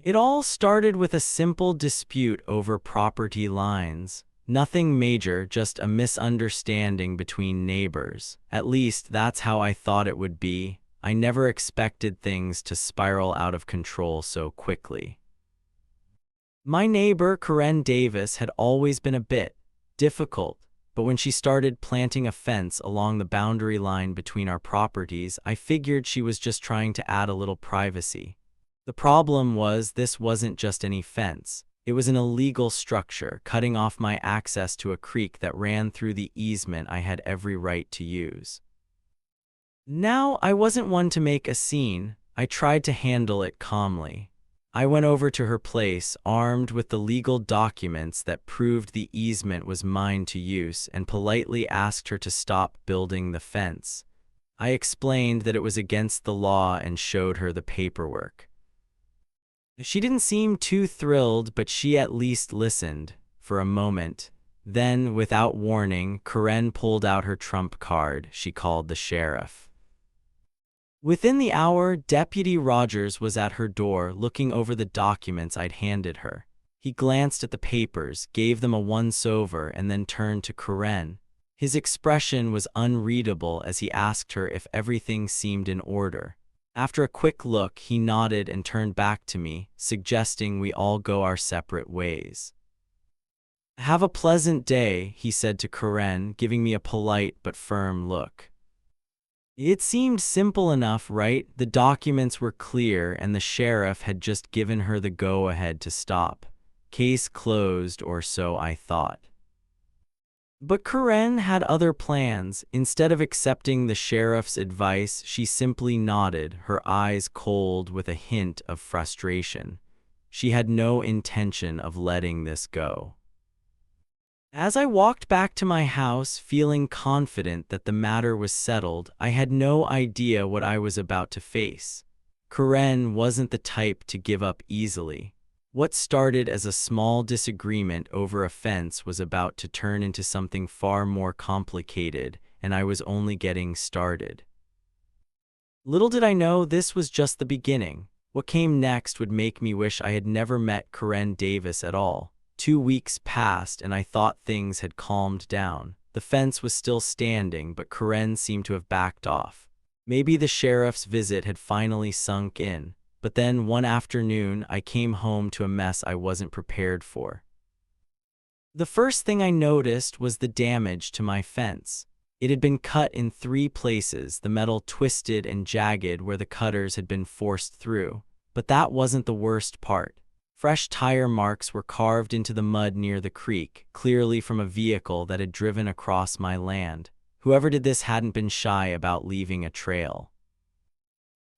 It all started with a simple dispute over property lines. Nothing major, just a misunderstanding between neighbors. At least that's how I thought it would be. I never expected things to spiral out of control so quickly. My neighbor, Karen Davis, had always been a bit difficult, but when she started planting a fence along the boundary line between our properties, I figured she was just trying to add a little privacy. The problem was, this wasn't just any fence. It was an illegal structure, cutting off my access to a creek that ran through the easement I had every right to use. Now, I wasn't one to make a scene. I tried to handle it calmly. I went over to her place, armed with the legal documents that proved the easement was mine to use, and politely asked her to stop building the fence. I explained that it was against the law and showed her the paperwork. She didn't seem too thrilled, but she at least listened for a moment. Then, without warning, Karen pulled out her trump card. She called the sheriff. Within the hour, Deputy Rogers was at her door, looking over the documents I'd handed her. He glanced at the papers, gave them a once-over, and then turned to Karen. His expression was unreadable as he asked her if everything seemed in order. After a quick look, he nodded and turned back to me, suggesting we all go our separate ways. "Have a pleasant day," he said to Karen, giving me a polite but firm look. It seemed simple enough, right? The documents were clear, and the sheriff had just given her the go-ahead to stop. Case closed, or so I thought. But Karen had other plans. Instead of accepting the sheriff's advice, she simply nodded, her eyes cold with a hint of frustration. She had no intention of letting this go. As I walked back to my house, feeling confident that the matter was settled, I had no idea what I was about to face. Karen wasn't the type to give up easily. What started as a small disagreement over a fence was about to turn into something far more complicated, and I was only getting started. Little did I know this was just the beginning. What came next would make me wish I had never met Karen Davis at all. 2 weeks passed, and I thought things had calmed down. The fence was still standing, but Karen seemed to have backed off. Maybe the sheriff's visit had finally sunk in. But then, one afternoon, I came home to a mess I wasn't prepared for. The first thing I noticed was the damage to my fence. It had been cut in 3 places, the metal twisted and jagged where the cutters had been forced through. But that wasn't the worst part. Fresh tire marks were carved into the mud near the creek, clearly from a vehicle that had driven across my land. Whoever did this hadn't been shy about leaving a trail.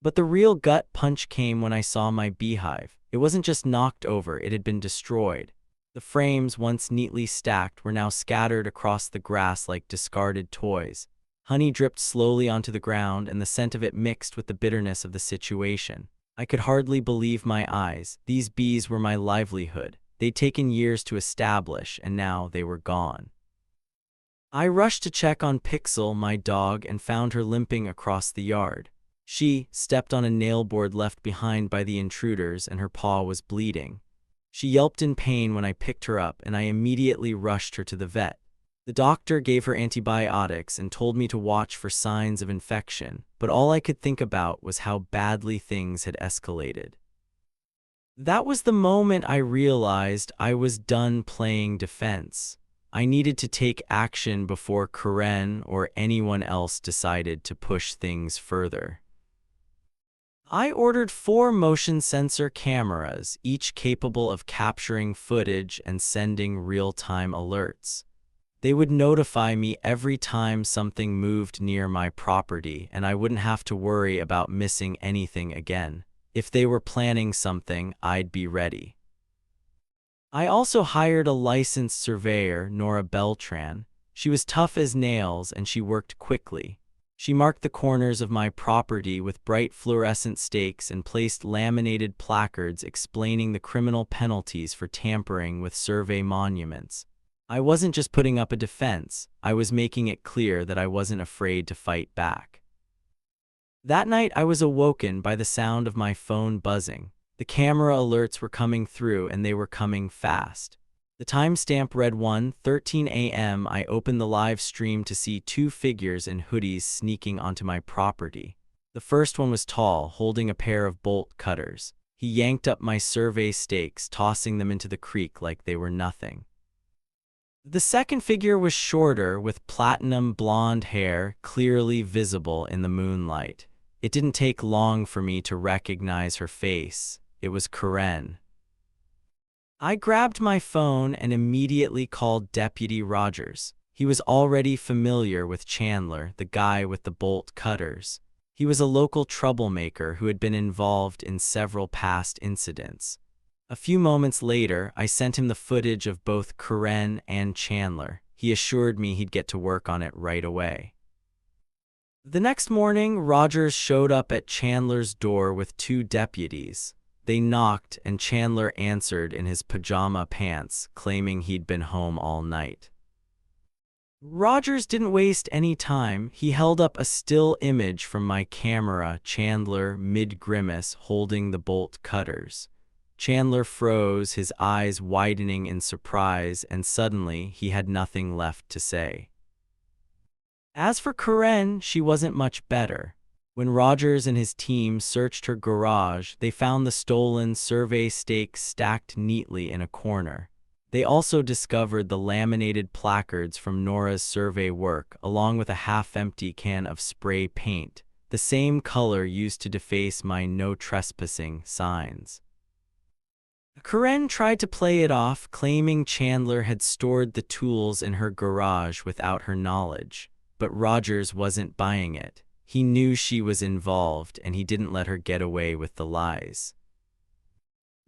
But the real gut punch came when I saw my beehive. It wasn't just knocked over, it had been destroyed. The frames, once neatly stacked, were now scattered across the grass like discarded toys. Honey dripped slowly onto the ground, and the scent of it mixed with the bitterness of the situation. I could hardly believe my eyes. These bees were my livelihood. They'd taken years to establish, and now they were gone. I rushed to check on Pixel, my dog, and found her limping across the yard. She stepped on a nailboard left behind by the intruders, and her paw was bleeding. She yelped in pain when I picked her up, and I immediately rushed her to the vet. The doctor gave her antibiotics and told me to watch for signs of infection, but all I could think about was how badly things had escalated. That was the moment I realized I was done playing defense. I needed to take action before Karen or anyone else decided to push things further. I ordered 4 motion sensor cameras, each capable of capturing footage and sending real-time alerts. They would notify me every time something moved near my property, and I wouldn't have to worry about missing anything again. If they were planning something, I'd be ready. I also hired a licensed surveyor, Nora Beltran. She was tough as nails, and she worked quickly. She marked the corners of my property with bright fluorescent stakes and placed laminated placards explaining the criminal penalties for tampering with survey monuments. I wasn't just putting up a defense, I was making it clear that I wasn't afraid to fight back. That night I was awoken by the sound of my phone buzzing. The camera alerts were coming through, and they were coming fast. The timestamp read 1:13 a.m. I opened the live stream to see two figures in hoodies sneaking onto my property. The first one was tall, holding a pair of bolt cutters. He yanked up my survey stakes, tossing them into the creek like they were nothing. The second figure was shorter, with platinum blonde hair clearly visible in the moonlight. It didn't take long for me to recognize her face. It was Karen. I grabbed my phone and immediately called Deputy Rogers. He was already familiar with Chandler, the guy with the bolt cutters. He was a local troublemaker who had been involved in several past incidents. A few moments later, I sent him the footage of both Karen and Chandler. He assured me he'd get to work on it right away. The next morning, Rogers showed up at Chandler's door with two deputies. They knocked, and Chandler answered in his pajama pants, claiming he'd been home all night. Rogers didn't waste any time. He held up a still image from my camera, Chandler mid-grimace holding the bolt cutters. Chandler froze, his eyes widening in surprise, and suddenly he had nothing left to say. As for Karen, she wasn't much better. When Rogers and his team searched her garage, they found the stolen survey stakes stacked neatly in a corner. They also discovered the laminated placards from Nora's survey work, along with a half-empty can of spray paint, the same color used to deface my "no trespassing" signs. Karen tried to play it off, claiming Chandler had stored the tools in her garage without her knowledge, but Rogers wasn't buying it. He knew she was involved, and he didn't let her get away with the lies.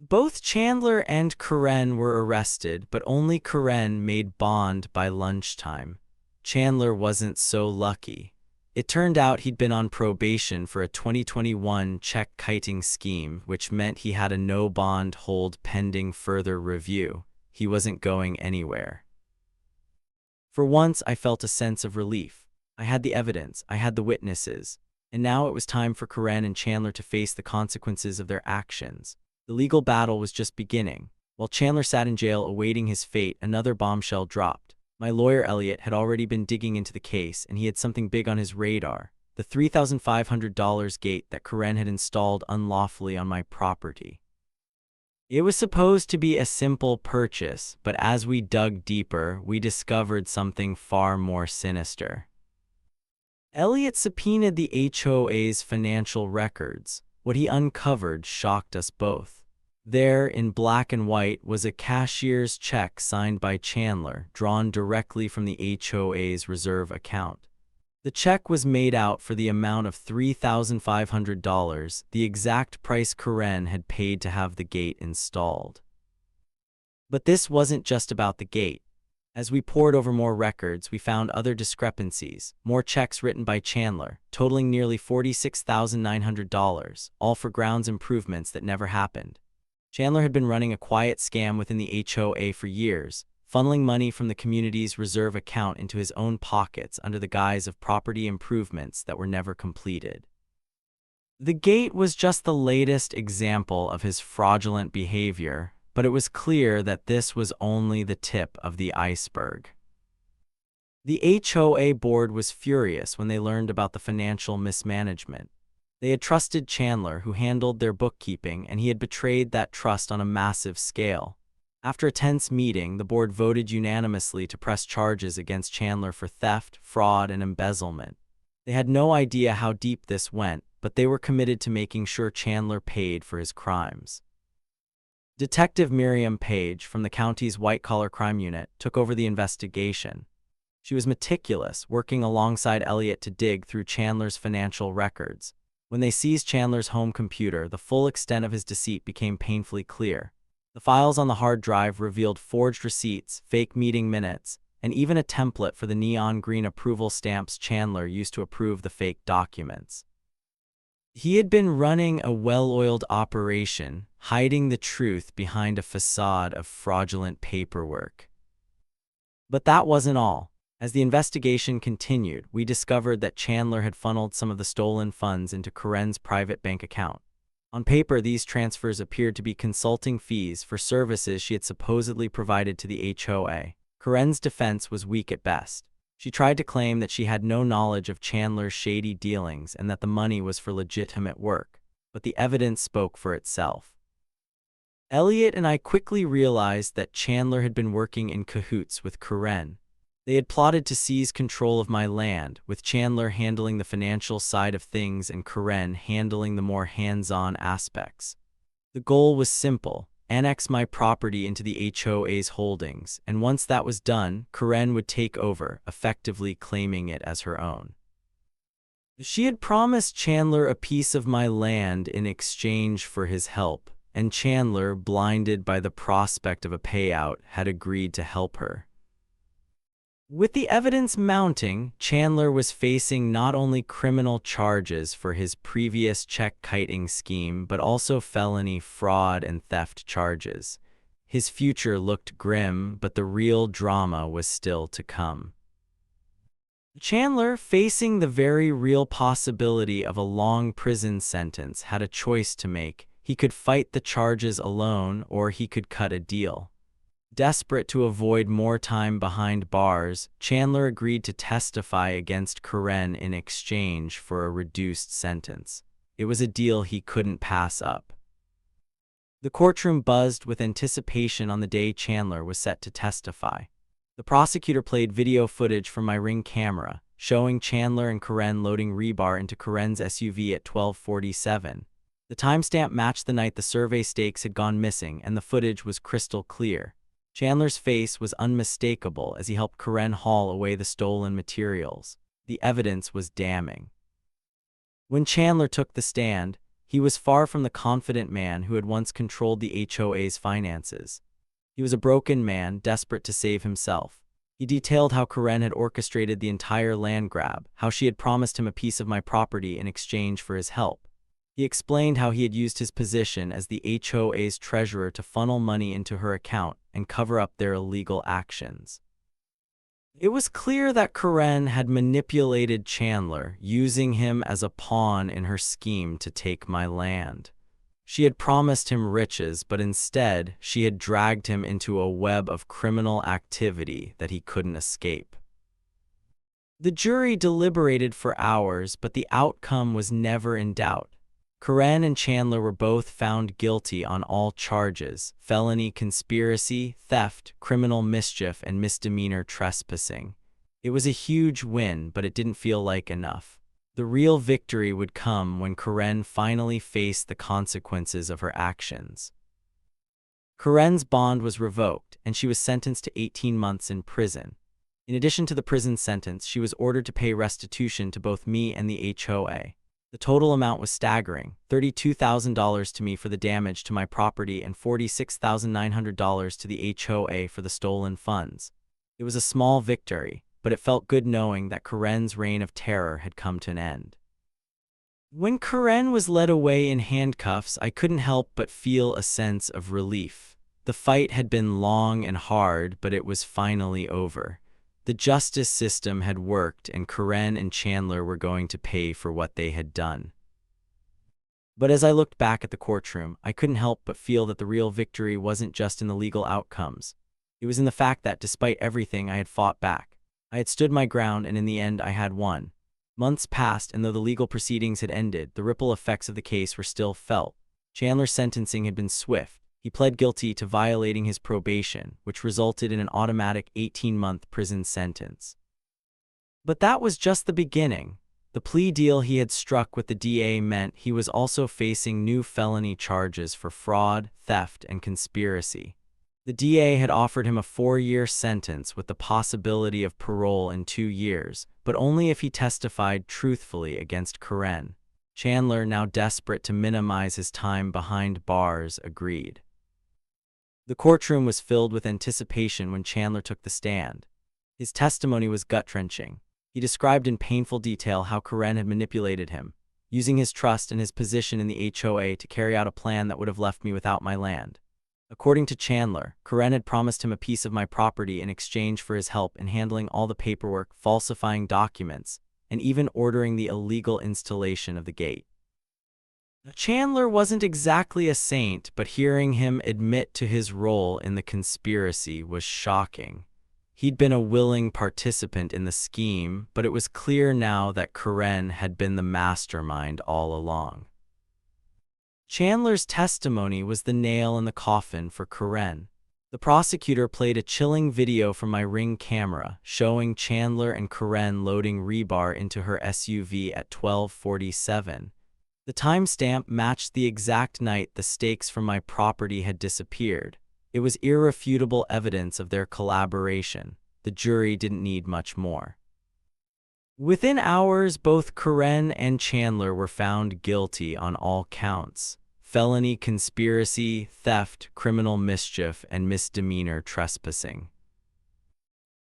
Both Chandler and Karen were arrested, but only Karen made bond by lunchtime. Chandler wasn't so lucky. It turned out he'd been on probation for a 2021 check kiting scheme, which meant he had a no-bond hold pending further review. He wasn't going anywhere. For once, I felt a sense of relief. I had the evidence, I had the witnesses, and now it was time for Karen and Chandler to face the consequences of their actions. The legal battle was just beginning. While Chandler sat in jail awaiting his fate, another bombshell dropped. My lawyer, Elliot, had already been digging into the case, and he had something big on his radar: the $3,500 gate that Karen had installed unlawfully on my property. It was supposed to be a simple purchase, but as we dug deeper, we discovered something far more sinister. Elliot subpoenaed the HOA's financial records. What he uncovered shocked us both. There, in black and white, was a cashier's check signed by Chandler, drawn directly from the HOA's reserve account. The check was made out for the amount of $3,500, the exact price Karen had paid to have the gate installed. But this wasn't just about the gate. As we pored over more records, we found other discrepancies, more checks written by Chandler, totaling nearly $46,900, all for grounds improvements that never happened. Chandler had been running a quiet scam within the HOA for years, funneling money from the community's reserve account into his own pockets under the guise of property improvements that were never completed. The gate was just the latest example of his fraudulent behavior, but it was clear that this was only the tip of the iceberg. The HOA board was furious when they learned about the financial mismanagement. They had trusted Chandler, who handled their bookkeeping, and he had betrayed that trust on a massive scale. After a tense meeting, the board voted unanimously to press charges against Chandler for theft, fraud, and embezzlement. They had no idea how deep this went, but they were committed to making sure Chandler paid for his crimes. Detective Miriam Page from the county's white-collar crime unit took over the investigation. She was meticulous, working alongside Elliot to dig through Chandler's financial records. When they seized Chandler's home computer, the full extent of his deceit became painfully clear. The files on the hard drive revealed forged receipts, fake meeting minutes, and even a template for the neon green approval stamps Chandler used to approve the fake documents. He had been running a well-oiled operation, hiding the truth behind a facade of fraudulent paperwork. But that wasn't all. As the investigation continued, we discovered that Chandler had funneled some of the stolen funds into Karen's private bank account. On paper, these transfers appeared to be consulting fees for services she had supposedly provided to the HOA. Corinne's defense was weak at best. She tried to claim that she had no knowledge of Chandler's shady dealings and that the money was for legitimate work, but the evidence spoke for itself. Elliot and I quickly realized that Chandler had been working in cahoots with Corinne. They had plotted to seize control of my land, with Chandler handling the financial side of things and Corinne handling the more hands-on aspects. The goal was simple: annex my property into the HOA's holdings, and once that was done, Corinne would take over, effectively claiming it as her own. She had promised Chandler a piece of my land in exchange for his help, and Chandler, blinded by the prospect of a payout, had agreed to help her. With the evidence mounting, Chandler was facing not only criminal charges for his previous check-kiting scheme but also felony fraud and theft charges. His future looked grim, but the real drama was still to come. Chandler, facing the very real possibility of a long prison sentence, had a choice to make. He could fight the charges alone, or he could cut a deal. Desperate to avoid more time behind bars, Chandler agreed to testify against Corinne in exchange for a reduced sentence. It was a deal he couldn't pass up. The courtroom buzzed with anticipation on the day Chandler was set to testify. The prosecutor played video footage from my Ring camera, showing Chandler and Corinne loading rebar into Corinne's SUV at 12:47. The timestamp matched the night the survey stakes had gone missing, and the footage was crystal clear. Chandler's face was unmistakable as he helped Corinne haul away the stolen materials. The evidence was damning. When Chandler took the stand, he was far from the confident man who had once controlled the HOA's finances. He was a broken man, desperate to save himself. He detailed how Corinne had orchestrated the entire land grab, how she had promised him a piece of my property in exchange for his help. He explained how he had used his position as the HOA's treasurer to funnel money into her account and cover up their illegal actions. It was clear that Corinne had manipulated Chandler, using him as a pawn in her scheme to take my land. She had promised him riches, but instead, she had dragged him into a web of criminal activity that he couldn't escape. The jury deliberated for hours, but the outcome was never in doubt. Corinne and Chandler were both found guilty on all charges: felony conspiracy, theft, criminal mischief, and misdemeanor trespassing. It was a huge win, but it didn't feel like enough. The real victory would come when Corinne finally faced the consequences of her actions. Corinne's bond was revoked, and she was sentenced to 18 months in prison. In addition to the prison sentence, she was ordered to pay restitution to both me and the HOA. The total amount was staggering: $32,000 to me for the damage to my property and $46,900 to the HOA for the stolen funds. It was a small victory, but it felt good knowing that Corinne's reign of terror had come to an end. When Corinne was led away in handcuffs, I couldn't help but feel a sense of relief. The fight had been long and hard, but it was finally over. The justice system had worked, and Corinne and Chandler were going to pay for what they had done. But as I looked back at the courtroom, I couldn't help but feel that the real victory wasn't just in the legal outcomes. It was in the fact that, despite everything, I had fought back. I had stood my ground, and in the end, I had won. Months passed, and though the legal proceedings had ended, the ripple effects of the case were still felt. Chandler's sentencing had been swift. He pled guilty to violating his probation, which resulted in an automatic 18-month prison sentence. But that was just the beginning. The plea deal he had struck with the DA meant he was also facing new felony charges for fraud, theft, and conspiracy. The DA had offered him a 4-year sentence with the possibility of parole in 2 years, but only if he testified truthfully against Corinne. Chandler, now desperate to minimize his time behind bars, agreed. The courtroom was filled with anticipation when Chandler took the stand. His testimony was gut-wrenching. He described in painful detail how Corinne had manipulated him, using his trust and his position in the HOA to carry out a plan that would have left me without my land. According to Chandler, Corinne had promised him a piece of my property in exchange for his help in handling all the paperwork, falsifying documents, and even ordering the illegal installation of the gate. Chandler wasn't exactly a saint, but hearing him admit to his role in the conspiracy was shocking. He'd been a willing participant in the scheme, but it was clear now that Karen had been the mastermind all along. Chandler's testimony was the nail in the coffin for Karen. The prosecutor played a chilling video from my Ring camera showing Chandler and Karen loading rebar into her SUV at 12:47. The timestamp matched the exact night the stakes from my property had disappeared. It was irrefutable evidence of their collaboration. The jury didn't need much more. Within hours, both Karen and Chandler were found guilty on all counts: felony conspiracy, theft, criminal mischief, and misdemeanor trespassing.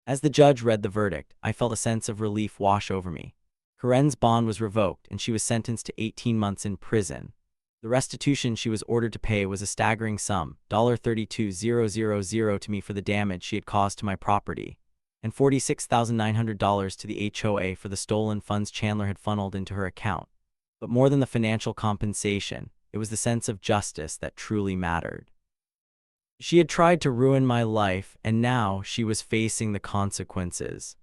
As the judge read the verdict, I felt a sense of relief wash over me. Karen's bond was revoked, and she was sentenced to 18 months in prison. The restitution she was ordered to pay was a staggering sum, $32,000 to me for the damage she had caused to my property, and $46,900 to the HOA for the stolen funds Chandler had funneled into her account. But more than the financial compensation, it was the sense of justice that truly mattered. She had tried to ruin my life, and now she was facing the consequences.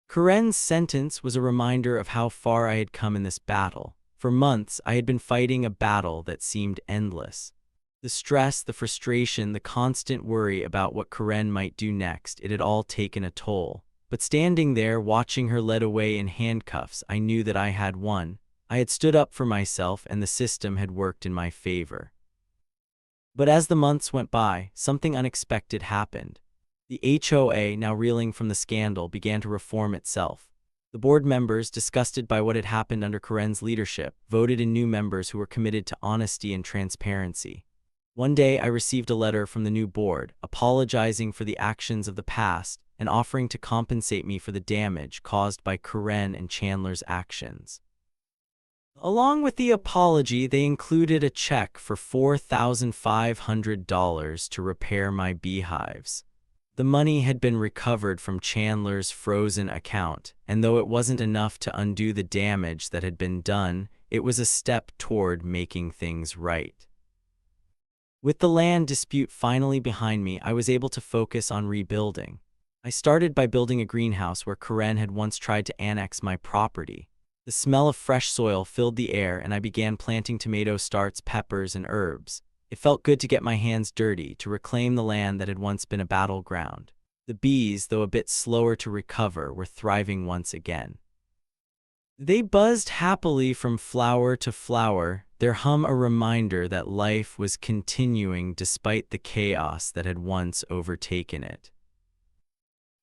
Karen's sentence was a reminder of how far I had come in this battle. For months, I had been fighting a battle that seemed endless. The stress, the frustration, the constant worry about what Karen might do next, it had all taken a toll. But standing there, watching her led away in handcuffs, I knew that I had won. I had stood up for myself, and the system had worked in my favor. But as the months went by, something unexpected happened. The HOA, now reeling from the scandal, began to reform itself. The board members, disgusted by what had happened under Karen's leadership, voted in new members who were committed to honesty and transparency. One day, I received a letter from the new board, apologizing for the actions of the past and offering to compensate me for the damage caused by Karen and Chandler's actions. Along with the apology, they included a check for $4,500 to repair my beehives. The money had been recovered from Chandler's frozen account, and though it wasn't enough to undo the damage that had been done, it was a step toward making things right. With the land dispute finally behind me, I was able to focus on rebuilding. I started by building a greenhouse where Karen had once tried to annex my property. The smell of fresh soil filled the air, and I began planting tomato starts, peppers, and herbs. It felt good to get my hands dirty, to reclaim the land that had once been a battleground. The bees, though a bit slower to recover, were thriving once again. They buzzed happily from flower to flower, their hum a reminder that life was continuing despite the chaos that had once overtaken it.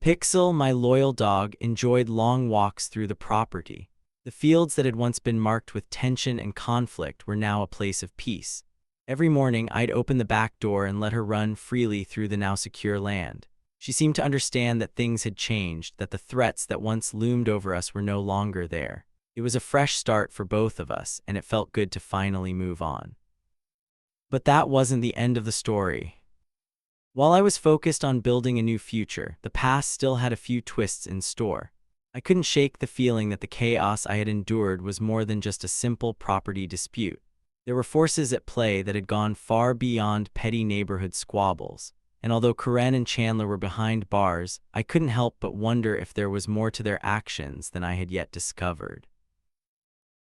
Pixel, my loyal dog, enjoyed long walks through the property. The fields that had once been marked with tension and conflict were now a place of peace. Every morning, I'd open the back door and let her run freely through the now secure land. She seemed to understand that things had changed, that the threats that once loomed over us were no longer there. It was a fresh start for both of us, and it felt good to finally move on. But that wasn't the end of the story. While I was focused on building a new future, the past still had a few twists in store. I couldn't shake the feeling that the chaos I had endured was more than just a simple property dispute. There were forces at play that had gone far beyond petty neighborhood squabbles, and although Karen and Chandler were behind bars, I couldn't help but wonder if there was more to their actions than I had yet discovered.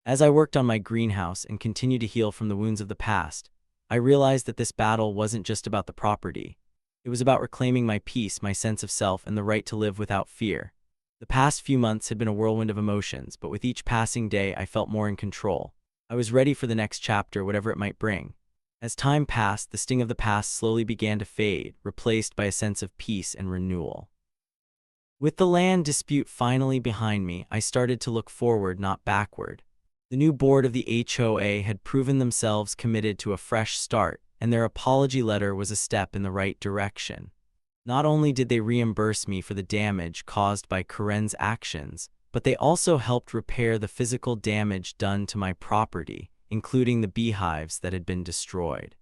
As I worked on my greenhouse and continued to heal from the wounds of the past, I realized that this battle wasn't just about the property. It was about reclaiming my peace, my sense of self, and the right to live without fear. The past few months had been a whirlwind of emotions, but with each passing day, I felt more in control. I was ready for the next chapter, whatever it might bring. As time passed, the sting of the past slowly began to fade, replaced by a sense of peace and renewal. With the land dispute finally behind me, I started to look forward, not backward. The new board of the HOA had proven themselves committed to a fresh start, and their apology letter was a step in the right direction. Not only did they reimburse me for the damage caused by Karen's actions, but they also helped repair the physical damage done to my property, including the beehives that had been destroyed.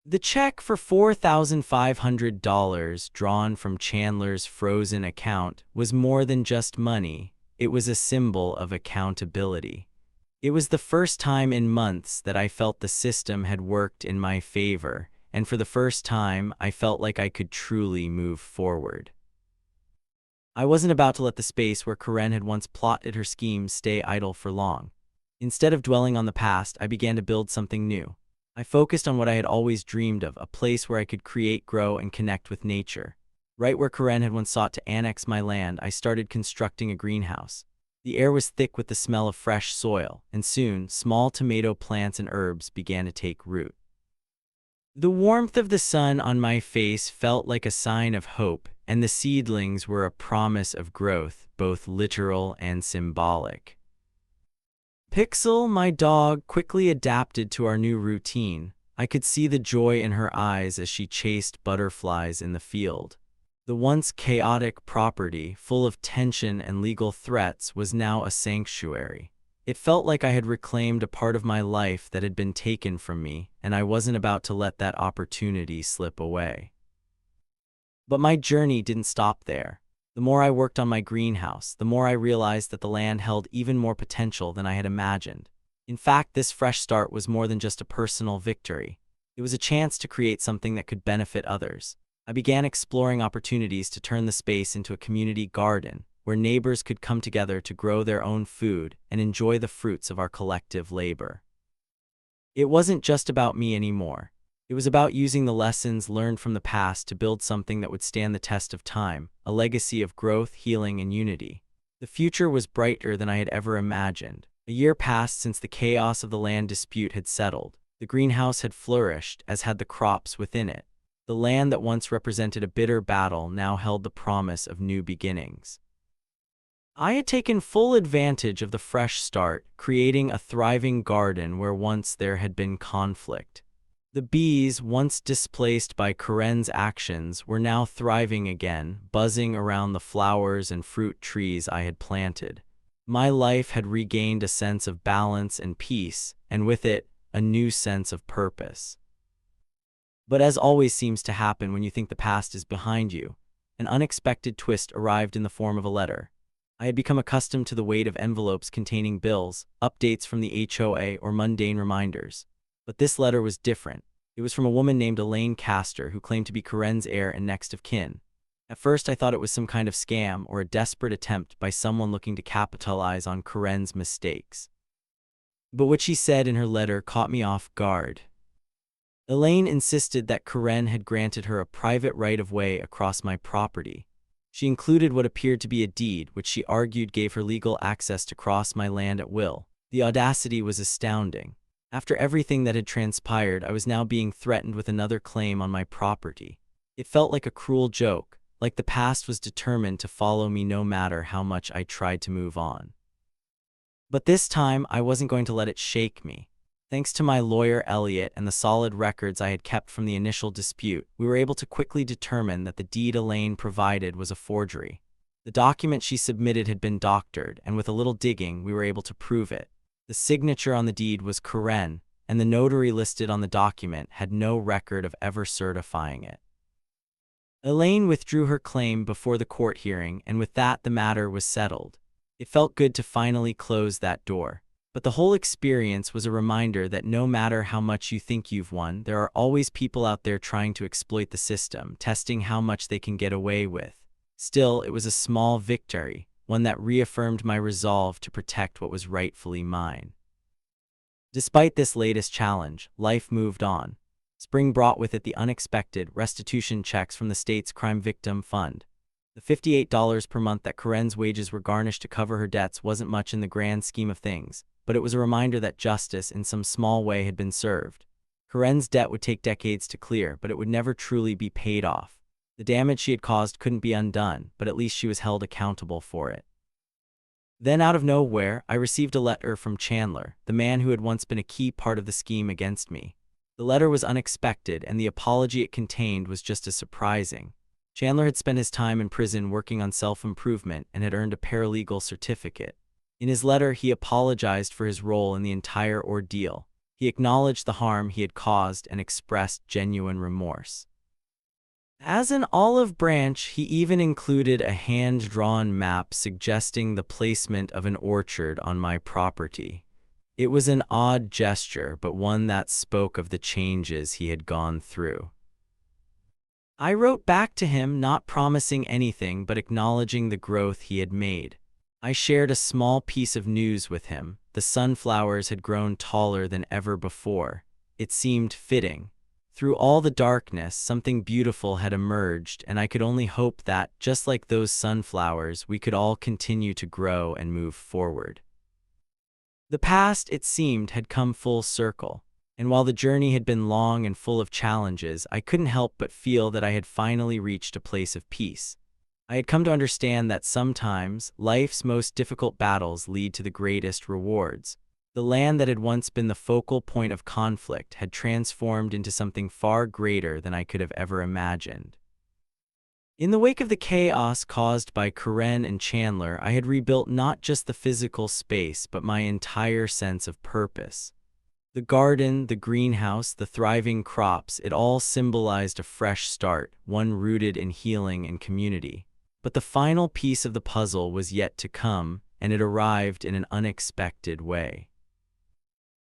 The check for $4,500 drawn from Chandler's frozen account was more than just money. It was a symbol of accountability. It was the first time in months that I felt the system had worked in my favor, and for the first time, I felt like I could truly move forward. I wasn't about to let the space where Karen had once plotted her schemes stay idle for long. Instead of dwelling on the past, I began to build something new. I focused on what I had always dreamed of, a place where I could create, grow, and connect with nature. Right where Karen had once sought to annex my land, I started constructing a greenhouse. The air was thick with the smell of fresh soil, and soon, small tomato plants and herbs began to take root. The warmth of the sun on my face felt like a sign of hope, and the seedlings were a promise of growth, both literal and symbolic. Pixel, my dog, quickly adapted to our new routine. I could see the joy in her eyes as she chased butterflies in the field. The once chaotic property, full of tension and legal threats, was now a sanctuary. It felt like I had reclaimed a part of my life that had been taken from me, and I wasn't about to let that opportunity slip away. But my journey didn't stop there. The more I worked on my greenhouse, the more I realized that the land held even more potential than I had imagined. In fact, this fresh start was more than just a personal victory. It was a chance to create something that could benefit others. I began exploring opportunities to turn the space into a community garden, where neighbors could come together to grow their own food and enjoy the fruits of our collective labor. It wasn't just about me anymore. It was about using the lessons learned from the past to build something that would stand the test of time, a legacy of growth, healing, and unity. The future was brighter than I had ever imagined. A year passed since the chaos of the land dispute had settled. The greenhouse had flourished, as had the crops within it. The land that once represented a bitter battle now held the promise of new beginnings. I had taken full advantage of the fresh start, creating a thriving garden where once there had been conflict. The bees, once displaced by Karen's actions, were now thriving again, buzzing around the flowers and fruit trees I had planted. My life had regained a sense of balance and peace, and with it, a new sense of purpose. But as always seems to happen when you think the past is behind you, an unexpected twist arrived in the form of a letter. I had become accustomed to the weight of envelopes containing bills, updates from the HOA, or mundane reminders. But this letter was different. It was from a woman named Elaine Castor, who claimed to be Karen's heir and next of kin. At first I thought it was some kind of scam or a desperate attempt by someone looking to capitalize on Karen's mistakes. But what she said in her letter caught me off guard. Elaine insisted that Karen had granted her a private right-of-way across my property. She included what appeared to be a deed, which she argued gave her legal access to cross my land at will. The audacity was astounding. After everything that had transpired, I was now being threatened with another claim on my property. It felt like a cruel joke, like the past was determined to follow me no matter how much I tried to move on. But this time, I wasn't going to let it shake me. Thanks to my lawyer Elliot and the solid records I had kept from the initial dispute, we were able to quickly determine that the deed Elaine provided was a forgery. The document she submitted had been doctored, and with a little digging, we were able to prove it. The signature on the deed was Karen, and the notary listed on the document had no record of ever certifying it. Elaine withdrew her claim before the court hearing, and with that the matter was settled. It felt good to finally close that door. But the whole experience was a reminder that no matter how much you think you've won, there are always people out there trying to exploit the system, testing how much they can get away with. Still, it was a small victory, one that reaffirmed my resolve to protect what was rightfully mine. Despite this latest challenge, life moved on. Spring brought with it the unexpected restitution checks from the state's Crime Victim Fund. The $58 per month that Karen's wages were garnished to cover her debts wasn't much in the grand scheme of things, but it was a reminder that justice in some small way had been served. Karen's debt would take decades to clear, but it would never truly be paid off. The damage she had caused couldn't be undone, but at least she was held accountable for it. Then out of nowhere, I received a letter from Chandler, the man who had once been a key part of the scheme against me. The letter was unexpected, and the apology it contained was just as surprising. Chandler had spent his time in prison working on self-improvement and had earned a paralegal certificate. In his letter, he apologized for his role in the entire ordeal. He acknowledged the harm he had caused and expressed genuine remorse. As an olive branch, he even included a hand-drawn map suggesting the placement of an orchard on my property. It was an odd gesture, but one that spoke of the changes he had gone through. I wrote back to him, not promising anything but acknowledging the growth he had made. I shared a small piece of news with him. The sunflowers had grown taller than ever before. It seemed fitting. Through all the darkness, something beautiful had emerged, and I could only hope that, just like those sunflowers, we could all continue to grow and move forward. The past, it seemed, had come full circle, and while the journey had been long and full of challenges, I couldn't help but feel that I had finally reached a place of peace. I had come to understand that sometimes life's most difficult battles lead to the greatest rewards. The land that had once been the focal point of conflict had transformed into something far greater than I could have ever imagined. In the wake of the chaos caused by Karen and Chandler, I had rebuilt not just the physical space, but my entire sense of purpose. The garden, the greenhouse, the thriving crops, it all symbolized a fresh start, one rooted in healing and community. But the final piece of the puzzle was yet to come, and it arrived in an unexpected way.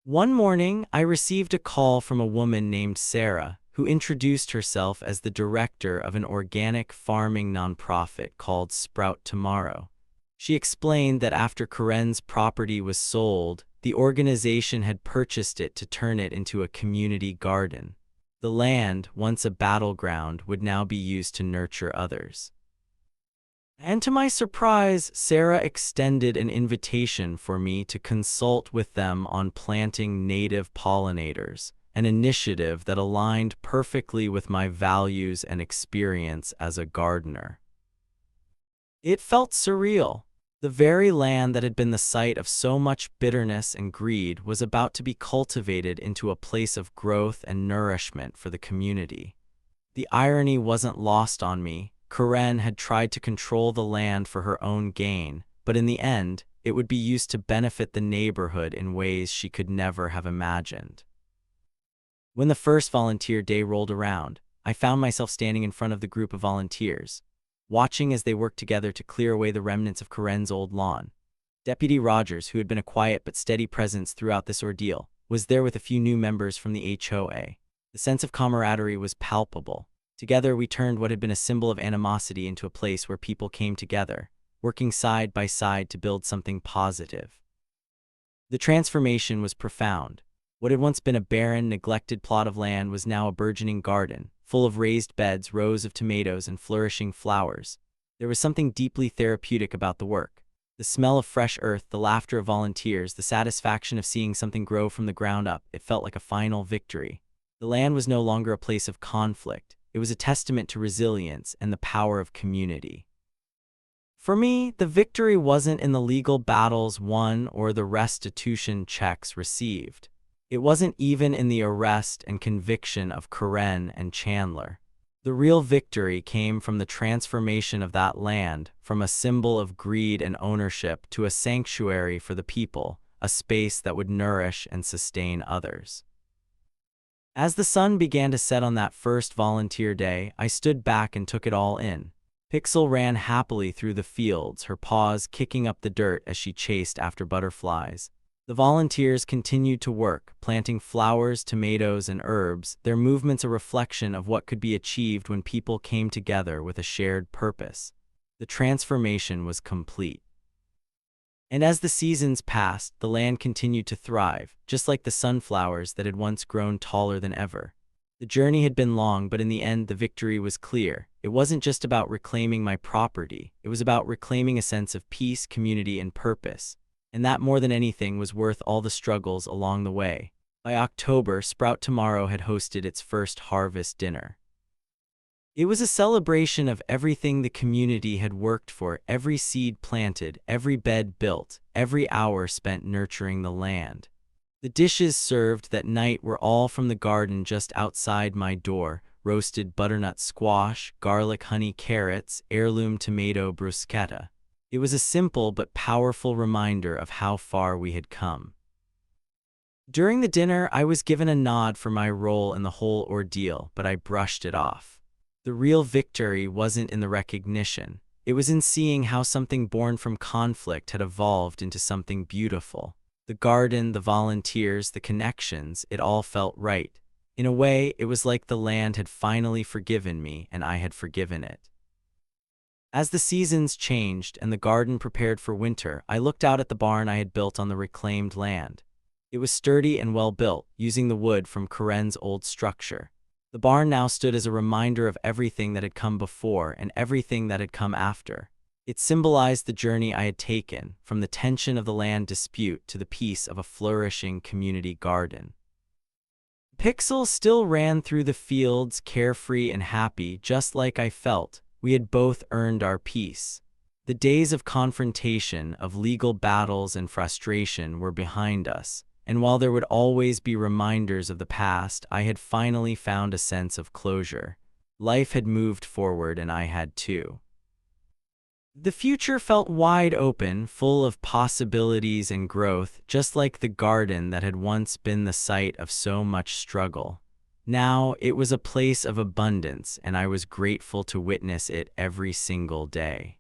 One morning, I received a call from a woman named Sarah, who introduced herself as the director of an organic farming nonprofit called Sprout Tomorrow. She explained that after Karen's property was sold, the organization had purchased it to turn it into a community garden. The land, once a battleground, would now be used to nurture others. And to my surprise, Sarah extended an invitation for me to consult with them on planting native pollinators, an initiative that aligned perfectly with my values and experience as a gardener. It felt surreal. The very land that had been the site of so much bitterness and greed was about to be cultivated into a place of growth and nourishment for the community. The irony wasn't lost on me. Karen had tried to control the land for her own gain, but in the end, it would be used to benefit the neighborhood in ways she could never have imagined. When the first volunteer day rolled around, I found myself standing in front of the group of volunteers, watching as they worked together to clear away the remnants of Karen's old lawn. Deputy Rogers, who had been a quiet but steady presence throughout this ordeal, was there with a few new members from the HOA. The sense of camaraderie was palpable. Together, we turned what had been a symbol of animosity into a place where people came together, working side by side to build something positive. The transformation was profound. What had once been a barren, neglected plot of land was now a burgeoning garden, full of raised beds, rows of tomatoes, and flourishing flowers. There was something deeply therapeutic about the work. The smell of fresh earth, the laughter of volunteers, the satisfaction of seeing something grow from the ground up, it felt like a final victory. The land was no longer a place of conflict. It was a testament to resilience and the power of community. For me, the victory wasn't in the legal battles won or the restitution checks received. It wasn't even in the arrest and conviction of Karen and Chandler. The real victory came from the transformation of that land, from a symbol of greed and ownership to a sanctuary for the people, a space that would nourish and sustain others. As the sun began to set on that first volunteer day, I stood back and took it all in. Pixel ran happily through the fields, her paws kicking up the dirt as she chased after butterflies. The volunteers continued to work, planting flowers, tomatoes, and herbs, their movements a reflection of what could be achieved when people came together with a shared purpose. The transformation was complete. And as the seasons passed, the land continued to thrive, just like the sunflowers that had once grown taller than ever. The journey had been long, but in the end, the victory was clear. It wasn't just about reclaiming my property. It was about reclaiming a sense of peace, community, and purpose. And that, more than anything, was worth all the struggles along the way. By October, Sprout Tomorrow had hosted its first harvest dinner. It was a celebration of everything the community had worked for, every seed planted, every bed built, every hour spent nurturing the land. The dishes served that night were all from the garden just outside my door: roasted butternut squash, garlic honey carrots, heirloom tomato bruschetta. It was a simple but powerful reminder of how far we had come. During the dinner, I was given a nod for my role in the whole ordeal, but I brushed it off. The real victory wasn't in the recognition. It was in seeing how something born from conflict had evolved into something beautiful. The garden, the volunteers, the connections, it all felt right. In a way, it was like the land had finally forgiven me and I had forgiven it. As the seasons changed and the garden prepared for winter, I looked out at the barn I had built on the reclaimed land. It was sturdy and well built, using the wood from Karen's old structure. The barn now stood as a reminder of everything that had come before and everything that had come after. It symbolized the journey I had taken, from the tension of the land dispute to the peace of a flourishing community garden. Pixel still ran through the fields, carefree and happy, just like I felt. We had both earned our peace. The days of confrontation, of legal battles and frustration were behind us, and while there would always be reminders of the past, I had finally found a sense of closure. Life had moved forward and I had too. The future felt wide open, full of possibilities and growth, just like the garden that had once been the site of so much struggle. Now it was a place of abundance, and I was grateful to witness it every single day.